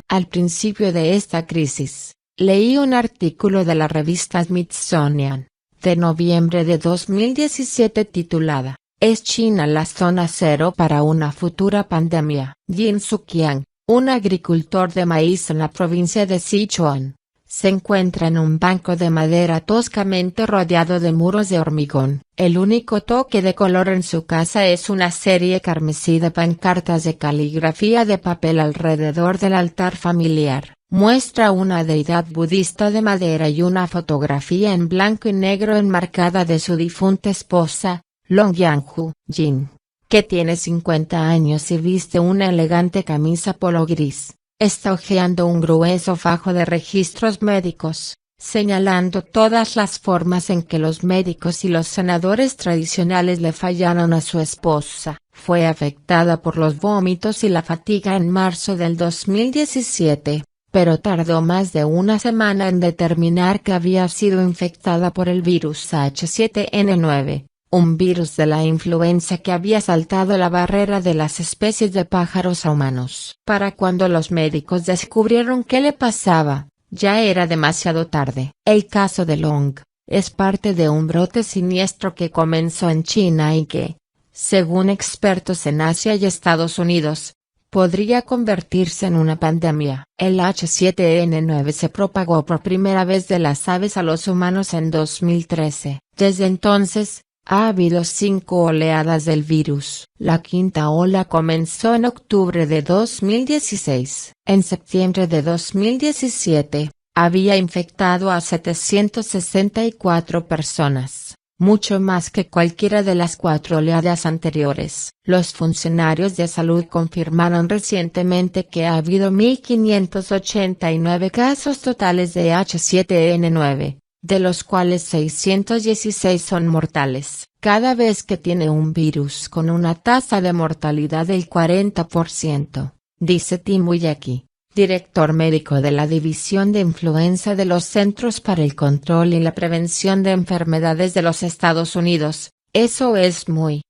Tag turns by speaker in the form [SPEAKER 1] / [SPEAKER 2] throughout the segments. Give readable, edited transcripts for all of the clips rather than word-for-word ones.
[SPEAKER 1] Al principio de esta crisis, leí un artículo de la revista Smithsonian, de noviembre de 2017 titulada, ¿Es China la zona cero para una futura pandemia? Jin Suqiang, un agricultor de maíz en la provincia de Sichuan, se encuentra en un banco de madera toscamente rodeado de muros de hormigón. El único toque de color en su casa es una serie carmesí de pancartas de caligrafía de papel alrededor del altar familiar. Muestra una deidad budista de madera y una fotografía en blanco y negro enmarcada de su difunta esposa, Long Yang-hu. Jin, que tiene 50 años y viste una elegante camisa polo gris, está hojeando un grueso fajo de registros médicos, señalando todas las formas en que los médicos y los sanadores tradicionales le fallaron a su esposa. Fue afectada por los vómitos y la fatiga en marzo del 2017, pero tardó más de una semana en determinar que había sido infectada por el virus H7N9. Un virus de la influenza que había saltado la barrera de las especies de pájaros a humanos. Para cuando los médicos descubrieron qué le pasaba, ya era demasiado tarde. El caso de Long es parte de un brote siniestro que comenzó en China y que, según expertos en Asia y Estados Unidos, podría convertirse en una pandemia. El H7N9 se propagó por primera vez de las aves a los humanos en 2013. Desde entonces, ha habido 5 oleadas del virus. La quinta ola comenzó en octubre de 2016. En septiembre de 2017, había infectado a 764 personas, mucho más que cualquiera de las 4 oleadas anteriores. Los funcionarios de salud confirmaron recientemente que ha habido 1.589 casos totales de H7N9. De los cuales 616 son mortales. Cada vez que tiene un virus con una tasa de mortalidad del 40%, dice Tim Wyecki, director médico de la División de Influenza de los Centros para el Control y la Prevención de Enfermedades de los Estados Unidos, eso es muy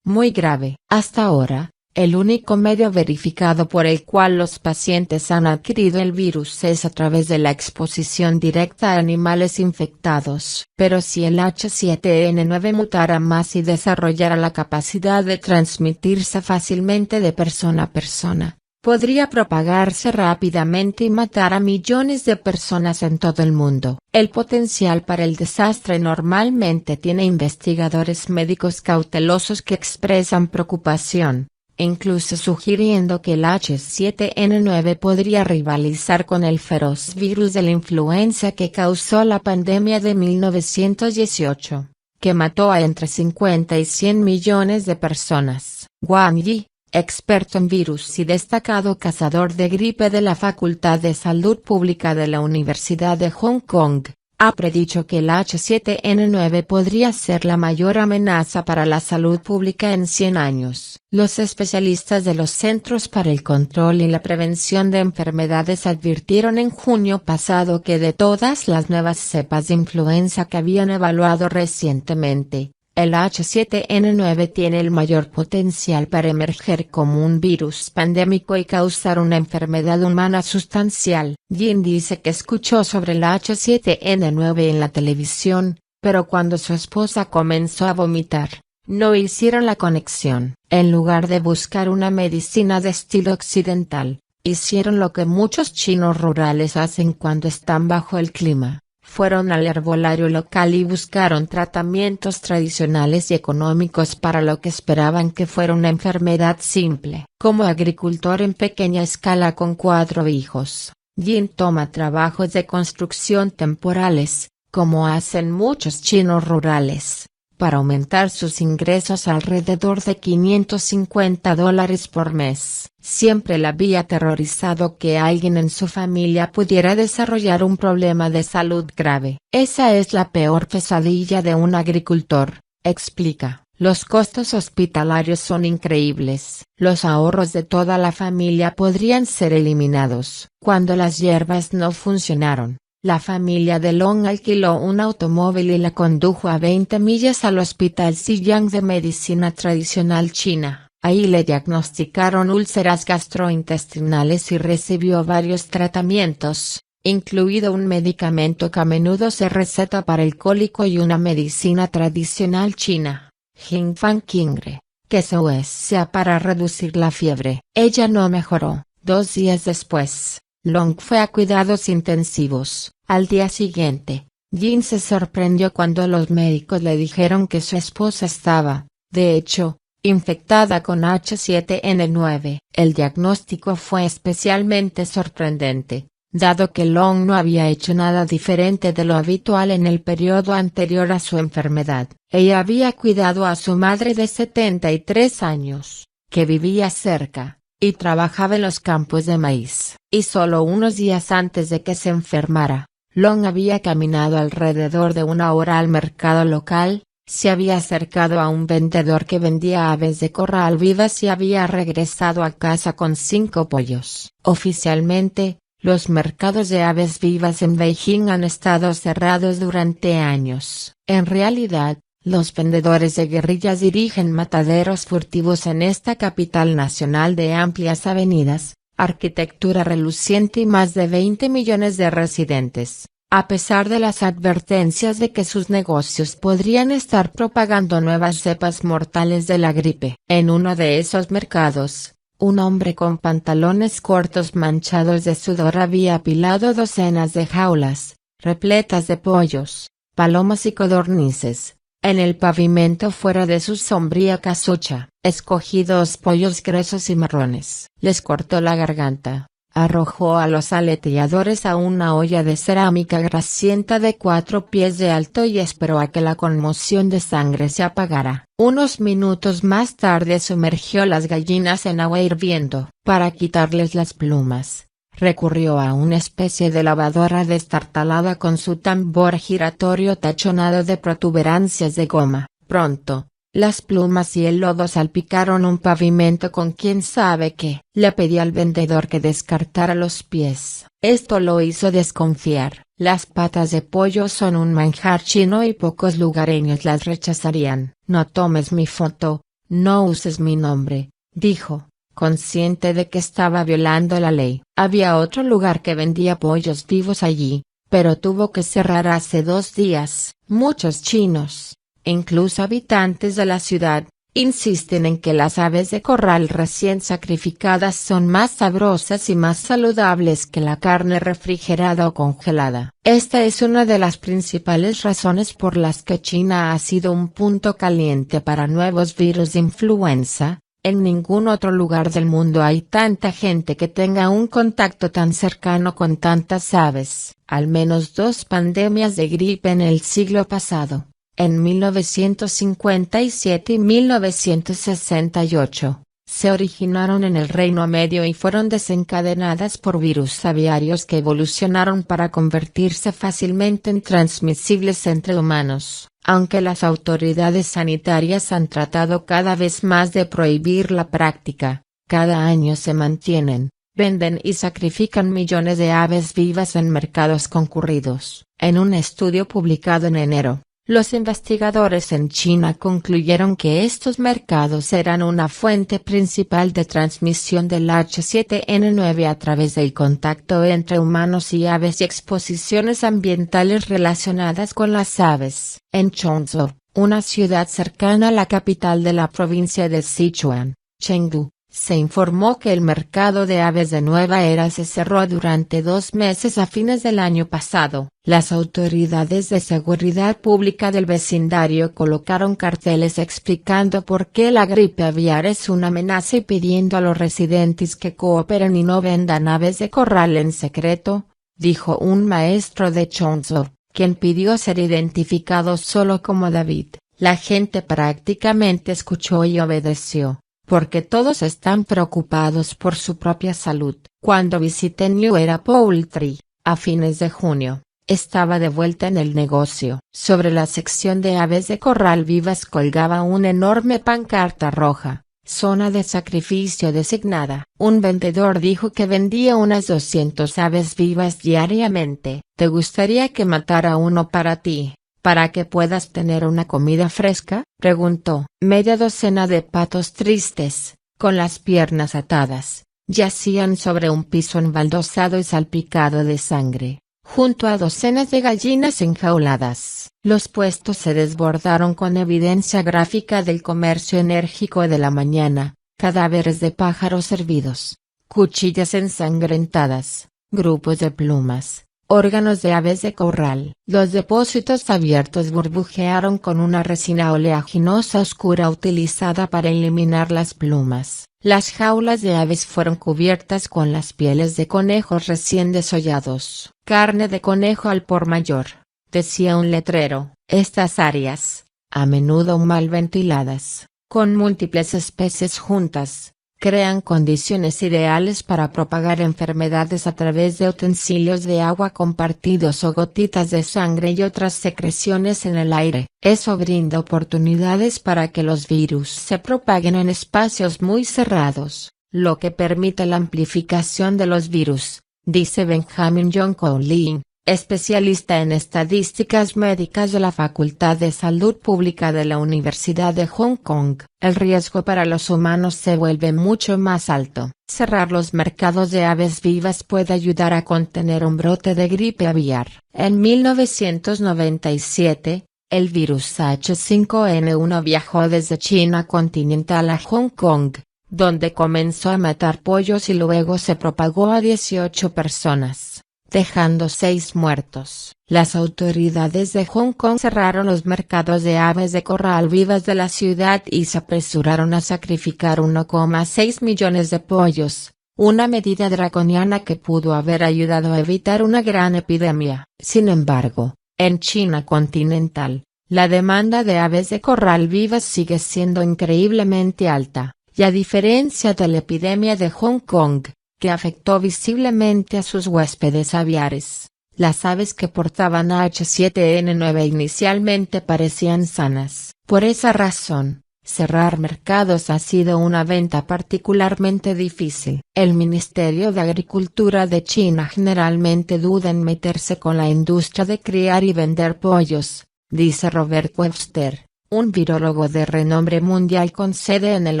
[SPEAKER 1] grave. Hasta ahora, el único medio verificado por el cual los pacientes han adquirido el virus es a través de la exposición directa a animales infectados. Pero si el H7N9 mutara más y desarrollara la capacidad de transmitirse fácilmente de persona a persona, podría propagarse rápidamente y matar a millones de personas en todo el mundo. El potencial para el desastre normalmente tiene investigadores médicos cautelosos que expresan preocupación, incluso sugiriendo que el H7N9 podría rivalizar con el feroz virus de la influenza que causó la pandemia de 1918, que mató a entre 50 y 100 millones de personas. Wang Yi, experto en virus y destacado cazador de gripe de la Facultad de Salud Pública de la Universidad de Hong Kong, ha predicho que el H7N9 podría ser la mayor amenaza para la salud pública en 100 años. Los especialistas de los Centros para el Control y la Prevención de Enfermedades advirtieron en junio pasado que de todas las nuevas cepas de influenza que habían evaluado recientemente, el H7N9 tiene el mayor potencial para emerger como un virus pandémico y causar una enfermedad humana sustancial. Jin dice que escuchó sobre el H7N9 en la televisión, pero cuando su esposa comenzó a vomitar, no hicieron la conexión. En lugar de buscar una medicina de estilo occidental, hicieron lo que muchos chinos rurales hacen cuando están bajo el clima. Fueron al herbolario local y buscaron tratamientos tradicionales y económicos para lo que esperaban que fuera una enfermedad simple. Como agricultor en pequeña escala con 4 hijos, Jin toma trabajos de construcción temporales, como hacen muchos chinos rurales, para aumentar sus ingresos alrededor de $550 por mes. Siempre la había aterrorizado que alguien en su familia pudiera desarrollar un problema de salud grave. Esa es la peor pesadilla de un agricultor, explica. Los costos hospitalarios son increíbles. Los ahorros de toda la familia podrían ser eliminados. Cuando las hierbas no funcionaron, la familia de Long alquiló un automóvil y la condujo a 20 millas al Hospital Ziyang de Medicina Tradicional China. Ahí le diagnosticaron úlceras gastrointestinales y recibió varios tratamientos, incluido un medicamento que a menudo se receta para el cólico y una medicina tradicional china, Jingfang Qingre, que se usa para reducir la fiebre. Ella no mejoró. 2 días después, Long fue a cuidados intensivos. Al día siguiente, Jin se sorprendió cuando los médicos le dijeron que su esposa estaba, de hecho, infectada con H7N9. El diagnóstico fue especialmente sorprendente, dado que Long no había hecho nada diferente de lo habitual en el periodo anterior a su enfermedad. Ella había cuidado a su madre de 73 años, que vivía cerca, y trabajaba en los campos de maíz. Y solo unos días antes de que se enfermara, Long había caminado alrededor de 1 hora al mercado local, se había acercado a un vendedor que vendía aves de corral vivas y había regresado a casa con 5 pollos. Oficialmente, los mercados de aves vivas en Beijing han estado cerrados durante años. En realidad, los vendedores de guerrillas dirigen mataderos furtivos en esta capital nacional de amplias avenidas, arquitectura reluciente y más de 20 millones de residentes, a pesar de las advertencias de que sus negocios podrían estar propagando nuevas cepas mortales de la gripe. En uno de esos mercados, un hombre con pantalones cortos manchados de sudor había apilado docenas de jaulas, repletas de pollos, palomas y codornices, en el pavimento fuera de su sombría casucha. Escogí 2 pollos gruesos y marrones. Les cortó la garganta, arrojó a los aleteadores a una olla de cerámica grasienta de 4 pies de alto y esperó a que la conmoción de sangre se apagara. Unos minutos más tarde sumergió las gallinas en agua hirviendo. Para quitarles las plumas, recurrió a una especie de lavadora destartalada con su tambor giratorio tachonado de protuberancias de goma. Pronto, las plumas y el lodo salpicaron un pavimento con quién sabe qué. Le pedí al vendedor que descartara los pies. Esto lo hizo desconfiar. Las patas de pollo son un manjar chino y pocos lugareños las rechazarían. No tomes mi foto, no uses mi nombre, dijo, consciente de que estaba violando la ley. Había otro lugar que vendía pollos vivos allí, pero tuvo que cerrar hace 2 días. Muchos chinos, incluso habitantes de la ciudad, insisten en que las aves de corral recién sacrificadas son más sabrosas y más saludables que la carne refrigerada o congelada. Esta es una de las principales razones por las que China ha sido un punto caliente para nuevos virus de influenza. En ningún otro lugar del mundo hay tanta gente que tenga un contacto tan cercano con tantas aves. Al menos 2 pandemias de gripe en el siglo pasado, en 1957 y 1968, se originaron en el Reino Medio y fueron desencadenadas por virus aviarios que evolucionaron para convertirse fácilmente en transmisibles entre humanos. Aunque las autoridades sanitarias han tratado cada vez más de prohibir la práctica, cada año se mantienen, venden y sacrifican millones de aves vivas en mercados concurridos. En un estudio publicado en enero, los investigadores en China concluyeron que estos mercados eran una fuente principal de transmisión del H7N9 a través del contacto entre humanos y aves y exposiciones ambientales relacionadas con las aves. En Chongzhou, una ciudad cercana a la capital de la provincia de Sichuan, Chengdu, se informó que el mercado de aves de Nueva Era se cerró durante 2 meses a fines del año pasado. Las autoridades de seguridad pública del vecindario colocaron carteles explicando por qué la gripe aviar es una amenaza y pidiendo a los residentes que cooperen y no vendan aves de corral en secreto, dijo un maestro de Chongzhou, quien pidió ser identificado solo como David. La gente prácticamente escuchó y obedeció, porque todos están preocupados por su propia salud. Cuando visité New Era Poultry, a fines de junio, estaba de vuelta en el negocio. Sobre la sección de aves de corral vivas colgaba una enorme pancarta roja, zona de sacrificio designada. Un vendedor dijo que vendía unas 200 aves vivas diariamente. ¿Te gustaría que matara uno para ti, para que puedas tener una comida fresca?, preguntó. Media docena de patos tristes, con las piernas atadas, yacían sobre un piso embaldosado y salpicado de sangre, junto a docenas de gallinas enjauladas. Los puestos se desbordaron con evidencia gráfica del comercio enérgico de la mañana, cadáveres de pájaros hervidos, cuchillas ensangrentadas, grupos de plumas, órganos de aves de corral. Los depósitos abiertos burbujearon con una resina oleaginosa oscura utilizada para eliminar las plumas. Las jaulas de aves fueron cubiertas con las pieles de conejos recién desollados. Carne de conejo al por mayor, decía un letrero. Estas áreas, a menudo mal ventiladas, con múltiples especies juntas, crean condiciones ideales para propagar enfermedades a través de utensilios de agua compartidos o gotitas de sangre y otras secreciones en el aire. Eso brinda oportunidades para que los virus se propaguen en espacios muy cerrados, lo que permite la amplificación de los virus, dice Benjamin John Cowling, especialista en estadísticas médicas de la Facultad de Salud Pública de la Universidad de Hong Kong. El riesgo para los humanos se vuelve mucho más alto. Cerrar los mercados de aves vivas puede ayudar a contener un brote de gripe aviar. En 1997, el virus H5N1 viajó desde China continental a Hong Kong, donde comenzó a matar pollos y luego se propagó a 18 personas, dejando 6 muertos. Las autoridades de Hong Kong cerraron los mercados de aves de corral vivas de la ciudad y se apresuraron a sacrificar 1,6 millones de pollos, una medida draconiana que pudo haber ayudado a evitar una gran epidemia. Sin embargo, en China continental, la demanda de aves de corral vivas sigue siendo increíblemente alta, y a diferencia de la epidemia de Hong Kong, que afectó visiblemente a sus huéspedes aviares, las aves que portaban H7N9 inicialmente parecían sanas. Por esa razón, cerrar mercados ha sido una venta particularmente difícil. El Ministerio de Agricultura de China generalmente duda en meterse con la industria de criar y vender pollos, dice Robert Webster, un virólogo de renombre mundial con sede en el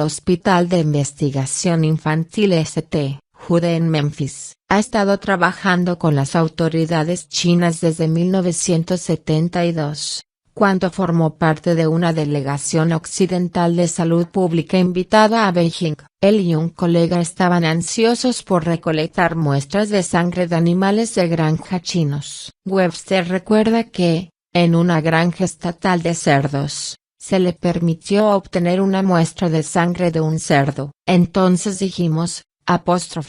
[SPEAKER 1] Hospital de Investigación Infantil St. Jude en Memphis. Ha estado trabajando con las autoridades chinas desde 1972, cuando formó parte de una delegación occidental de salud pública invitada a Beijing. Él y un colega estaban ansiosos por recolectar muestras de sangre de animales de granja chinos. Webster recuerda que, en una granja estatal de cerdos, se le permitió obtener una muestra de sangre de un cerdo. Entonces dijimos,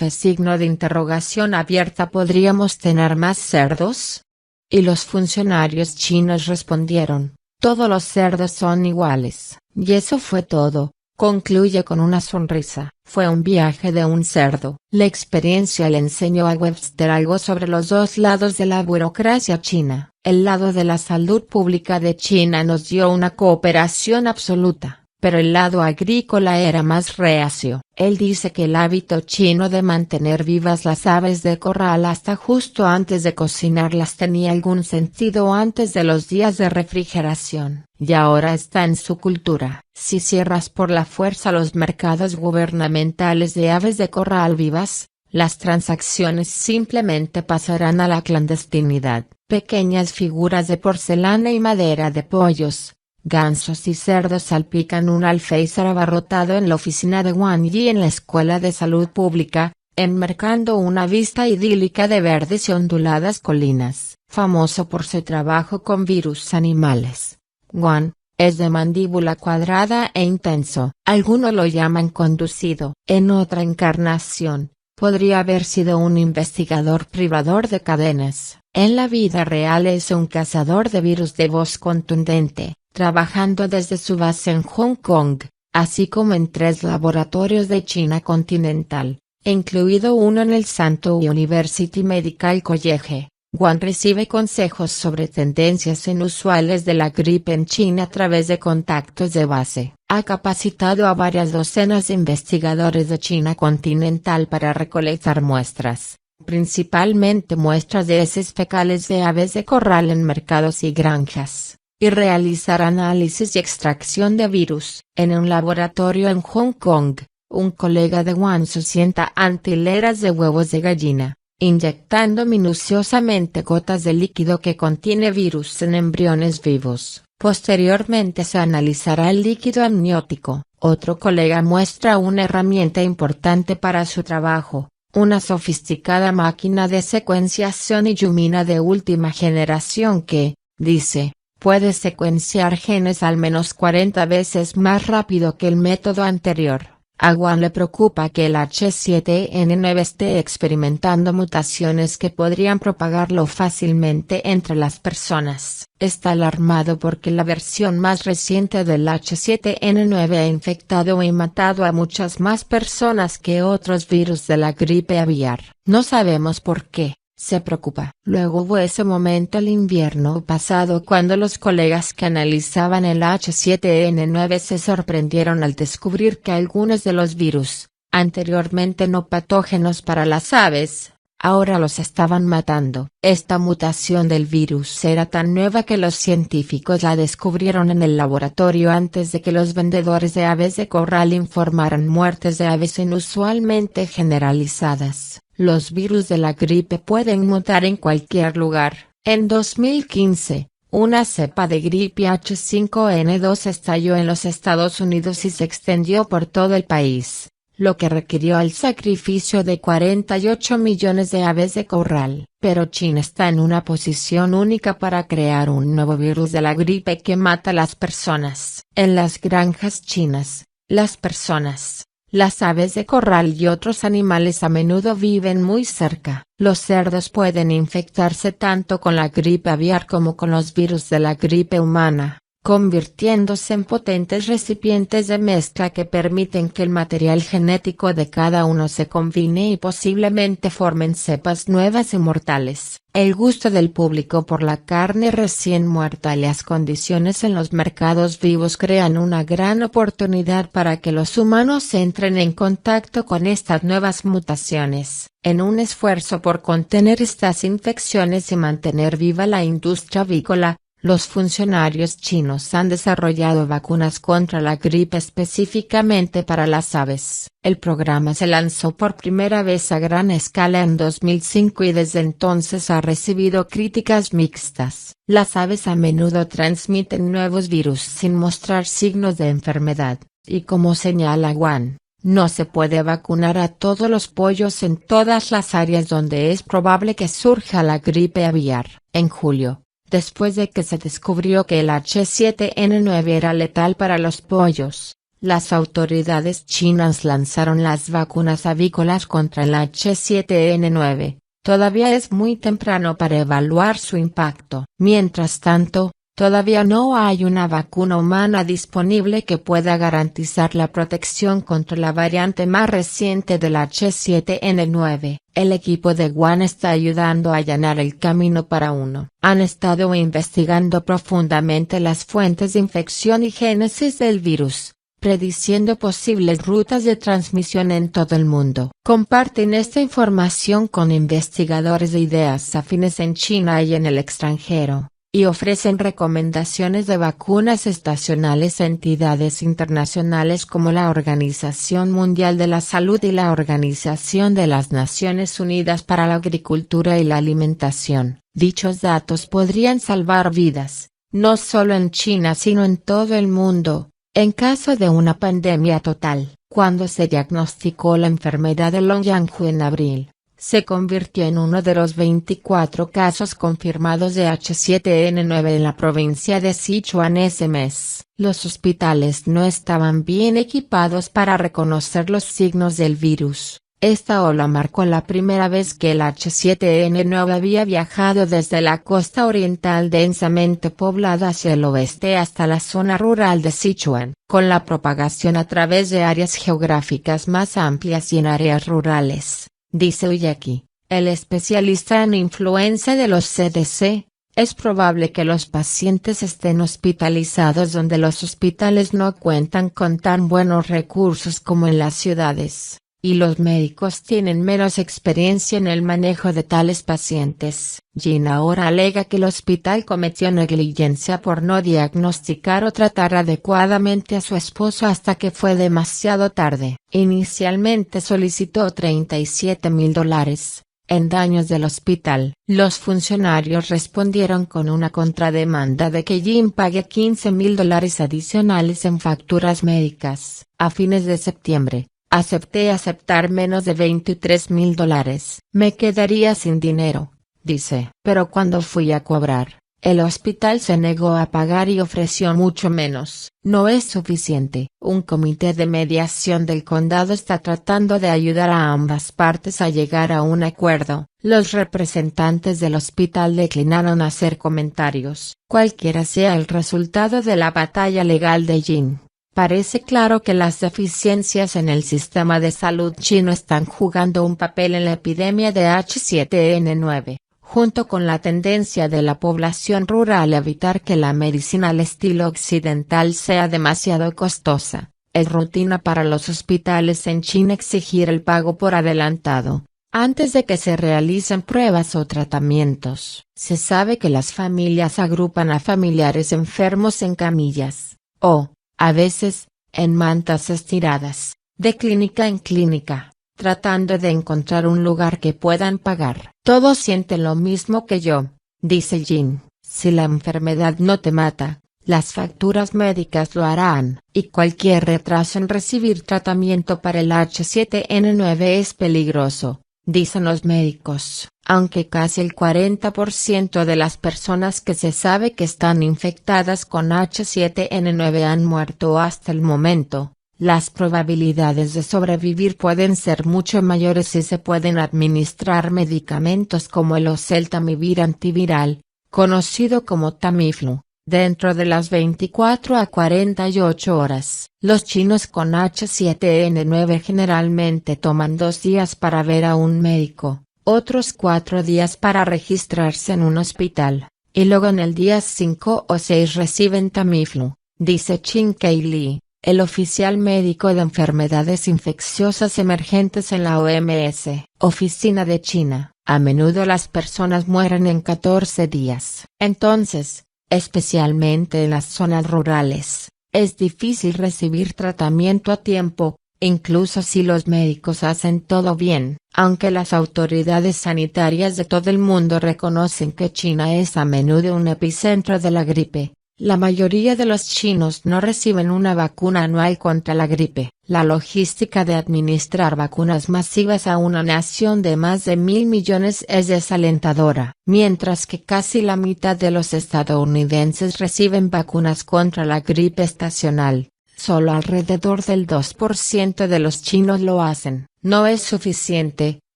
[SPEAKER 1] signo de interrogación abierta, ¿podríamos tener más cerdos? Y los funcionarios chinos respondieron, todos los cerdos son iguales. Y eso fue todo, concluye con una sonrisa. Fue un viaje de un cerdo. La experiencia le enseñó a Webster algo sobre los dos lados de la burocracia china. El lado de la salud pública de China nos dio una cooperación absoluta, pero el lado agrícola era más reacio. Él dice que el hábito chino de mantener vivas las aves de corral hasta justo antes de cocinarlas tenía algún sentido antes de los días de refrigeración, y ahora está en su cultura. Si cierras por la fuerza los mercados gubernamentales de aves de corral vivas, las transacciones simplemente pasarán a la clandestinidad. Pequeñas figuras de porcelana y madera de pollos, gansos y cerdos salpican un alféizar abarrotado en la oficina de Wang Yi en la Escuela de Salud Pública, enmarcando una vista idílica de verdes y onduladas colinas. Famoso por su trabajo con virus animales, Wang es de mandíbula cuadrada e intenso. Algunos lo llaman conducido. En otra encarnación, podría haber sido un investigador privador de cadenas. En la vida real es un cazador de virus de voz contundente, trabajando desde su base en Hong Kong, así como en 3 laboratorios de China continental, incluido uno en el Santo University Medical College. Wang recibe consejos sobre tendencias inusuales de la gripe en China a través de contactos de base. Ha capacitado a varias docenas de investigadores de China continental para recolectar muestras, principalmente muestras de heces fecales de aves de corral en mercados y granjas, y realizar análisis y extracción de virus. En un laboratorio en Hong Kong, un colega de Wuhan sustenta ante hileras de huevos de gallina, inyectando minuciosamente gotas de líquido que contiene virus en embriones vivos. Posteriormente se analizará el líquido amniótico. Otro colega muestra una herramienta importante para su trabajo, una sofisticada máquina de secuenciación Illumina de última generación que, dice, puede secuenciar genes al menos 40 veces más rápido que el método anterior. A Wuhan le preocupa que el H7N9 esté experimentando mutaciones que podrían propagarlo fácilmente entre las personas. Está alarmado porque la versión más reciente del H7N9 ha infectado y matado a muchas más personas que otros virus de la gripe aviar. No sabemos por qué. Se preocupa. Luego hubo ese momento el invierno pasado cuando los colegas que analizaban el H7N9 se sorprendieron al descubrir que algunos de los virus, anteriormente no patógenos para las aves, ahora los estaban matando. Esta mutación del virus era tan nueva que los científicos la descubrieron en el laboratorio antes de que los vendedores de aves de corral informaran muertes de aves inusualmente generalizadas. Los virus de la gripe pueden mutar en cualquier lugar. En 2015, una cepa de gripe H5N2 estalló en los Estados Unidos y se extendió por todo el país, lo que requirió el sacrificio de 48 millones de aves de corral. Pero China está en una posición única para crear un nuevo virus de la gripe que mata a las personas. En las granjas chinas, las personas, las aves de corral y otros animales a menudo viven muy cerca. Los cerdos pueden infectarse tanto con la gripe aviar como con los virus de la gripe humana, convirtiéndose en potentes recipientes de mezcla que permiten que el material genético de cada uno se combine y posiblemente formen cepas nuevas y mortales. El gusto del público por la carne recién muerta y las condiciones en los mercados vivos crean una gran oportunidad para que los humanos entren en contacto con estas nuevas mutaciones. En un esfuerzo por contener estas infecciones y mantener viva la industria avícola, los funcionarios chinos han desarrollado vacunas contra la gripe específicamente para las aves. El programa se lanzó por primera vez a gran escala en 2005 y desde entonces ha recibido críticas mixtas. Las aves a menudo transmiten nuevos virus sin mostrar signos de enfermedad, y como señala Wuhan, no se puede vacunar a todos los pollos en todas las áreas donde es probable que surja la gripe aviar. En julio, después de que se descubrió que el H7N9 era letal para los pollos, las autoridades chinas lanzaron las vacunas avícolas contra el H7N9. Todavía es muy temprano para evaluar su impacto. Mientras tanto, todavía no hay una vacuna humana disponible que pueda garantizar la protección contra la variante más reciente del H7N9. El equipo de Wuhan está ayudando a allanar el camino para uno. Han estado investigando profundamente las fuentes de infección y génesis del virus, prediciendo posibles rutas de transmisión en todo el mundo. Comparten esta información con investigadores de ideas afines en China y en el extranjero, y ofrecen recomendaciones de vacunas estacionales a entidades internacionales como la Organización Mundial de la Salud y la Organización de las Naciones Unidas para la Agricultura y la Alimentación. Dichos datos podrían salvar vidas, no solo en China sino en todo el mundo, en caso de una pandemia total. Cuando se diagnosticó la enfermedad de Longyanghu en abril, se convirtió en uno de los 24 casos confirmados de H7N9 en la provincia de Sichuan ese mes. Los hospitales no estaban bien equipados para reconocer los signos del virus. Esta ola marcó la primera vez que el H7N9 había viajado desde la costa oriental densamente poblada hacia el oeste hasta la zona rural de Sichuan, con la propagación a través de áreas geográficas más amplias y en áreas rurales. Dice Uyeki, el especialista en influenza de los CDC, es probable que los pacientes estén hospitalizados donde los hospitales no cuentan con tan buenos recursos como en las ciudades. y los médicos tienen menos experiencia en el manejo de tales pacientes. Jin ahora alega que el hospital cometió negligencia por no diagnosticar o tratar adecuadamente a su esposo hasta que fue demasiado tarde. Inicialmente solicitó $37.000 en daños del hospital. Los funcionarios respondieron con una contrademanda de que Jin pague $15.000 adicionales en facturas médicas. A fines de septiembre, acepté aceptar menos de $23.000. Me quedaría sin dinero, dice. Pero cuando fui a cobrar, el hospital se negó a pagar y ofreció mucho menos. No es suficiente. Un comité de mediación del condado está tratando de ayudar a ambas partes a llegar a un acuerdo. Los representantes del hospital declinaron hacer comentarios. Cualquiera sea el resultado de la batalla legal de Jin, parece claro que las deficiencias en el sistema de salud chino están jugando un papel en la epidemia de H7N9. Junto con la tendencia de la población rural a evitar que la medicina al estilo occidental sea demasiado costosa, es rutina para los hospitales en China exigir el pago por adelantado, antes de que se realicen pruebas o tratamientos. Se sabe que las familias agrupan a familiares enfermos en camillas, o, a veces, en mantas estiradas, de clínica en clínica, tratando de encontrar un lugar que puedan pagar. Todos sienten lo mismo que yo, dice Jin. Si la enfermedad no te mata, las facturas médicas lo harán, y cualquier retraso en recibir tratamiento para el H7N9 es peligroso, dicen los médicos. Aunque casi el 40% de las personas que se sabe que están infectadas con H7N9 han muerto hasta el momento, las probabilidades de sobrevivir pueden ser mucho mayores si se pueden administrar medicamentos como el oseltamivir antiviral, conocido como Tamiflu, dentro de las 24 a 48 horas. Los chinos con H7N9 generalmente toman 2 días para ver a un médico, otros 4 días para registrarse en un hospital, y luego en el día 5 o 6 reciben Tamiflu, dice Chin Kei Li, el oficial médico de enfermedades infecciosas emergentes en la OMS, Oficina de China. A menudo las personas mueren en 14 días. Entonces, especialmente en las zonas rurales, es difícil recibir tratamiento a tiempo, incluso si los médicos hacen todo bien. Aunque las autoridades sanitarias de todo el mundo reconocen que China es a menudo un epicentro de la gripe, la mayoría de los chinos no reciben una vacuna anual contra la gripe. La logística de administrar vacunas masivas a una nación de más de 1.000 millones es desalentadora. Mientras que casi la mitad de los estadounidenses reciben vacunas contra la gripe estacional, solo alrededor del 2% de los chinos lo hacen. No es suficiente,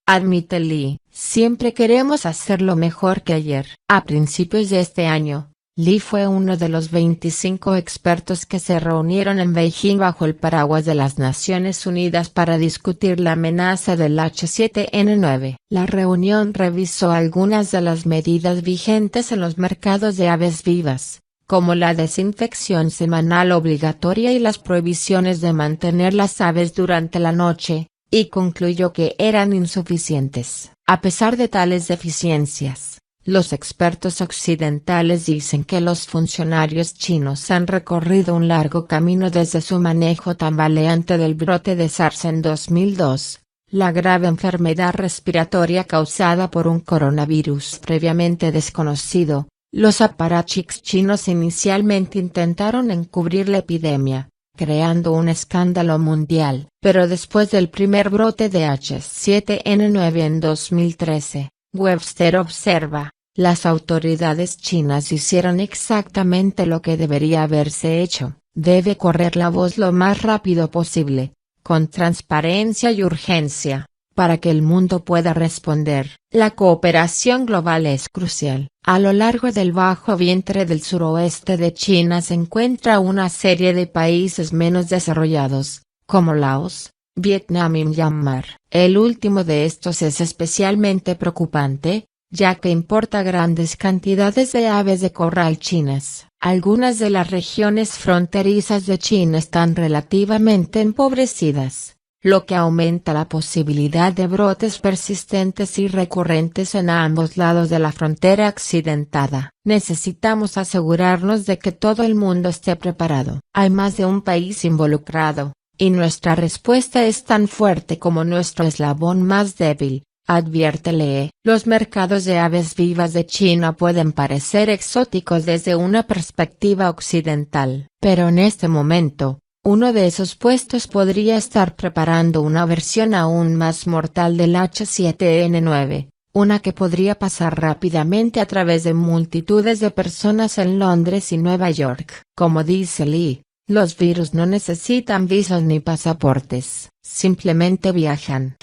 [SPEAKER 1] admite Li. Siempre queremos hacerlo mejor que ayer. A principios de este año, Li fue uno de los 25 expertos que se reunieron en Beijing bajo el paraguas de las Naciones Unidas para discutir la amenaza del H7N9. La reunión revisó algunas de las medidas vigentes en los mercados de aves vivas, como la desinfección semanal obligatoria y las prohibiciones de mantener las aves durante la noche, y concluyó que eran insuficientes. A pesar de tales deficiencias, los expertos occidentales dicen que los funcionarios chinos han recorrido un largo camino desde su manejo tambaleante del brote de SARS en 2002, la grave enfermedad respiratoria causada por un coronavirus previamente desconocido. Los apparatchiks chinos inicialmente intentaron encubrir la epidemia, creando un escándalo mundial. Pero después del primer brote de H7N9 en 2013, Webster observa, las autoridades chinas hicieron exactamente lo que debería haberse hecho. Debe correr la voz lo más rápido posible, con transparencia y urgencia, para que el mundo pueda responder. La cooperación global es crucial. A lo largo del bajo vientre del suroeste de China se encuentra una serie de países menos desarrollados, como Laos, Vietnam y Myanmar. El último de estos es especialmente preocupante, ya que importa grandes cantidades de aves de corral chinas. Algunas de las regiones fronterizas de China están relativamente empobrecidas, lo que aumenta la posibilidad de brotes persistentes y recurrentes en ambos lados de la frontera accidentada. Necesitamos asegurarnos de que todo el mundo esté preparado. Hay más de un país involucrado, y nuestra respuesta es tan fuerte como nuestro eslabón más débil, advierte Lee. Los mercados de aves vivas de China pueden parecer exóticos desde una perspectiva occidental, pero en este momento, uno de esos puestos podría estar preparando una versión aún más mortal del H7N9, una que podría pasar rápidamente a través de multitudes de personas en Londres y Nueva York. Como dice Lee, los virus no necesitan visos ni pasaportes, simplemente viajan.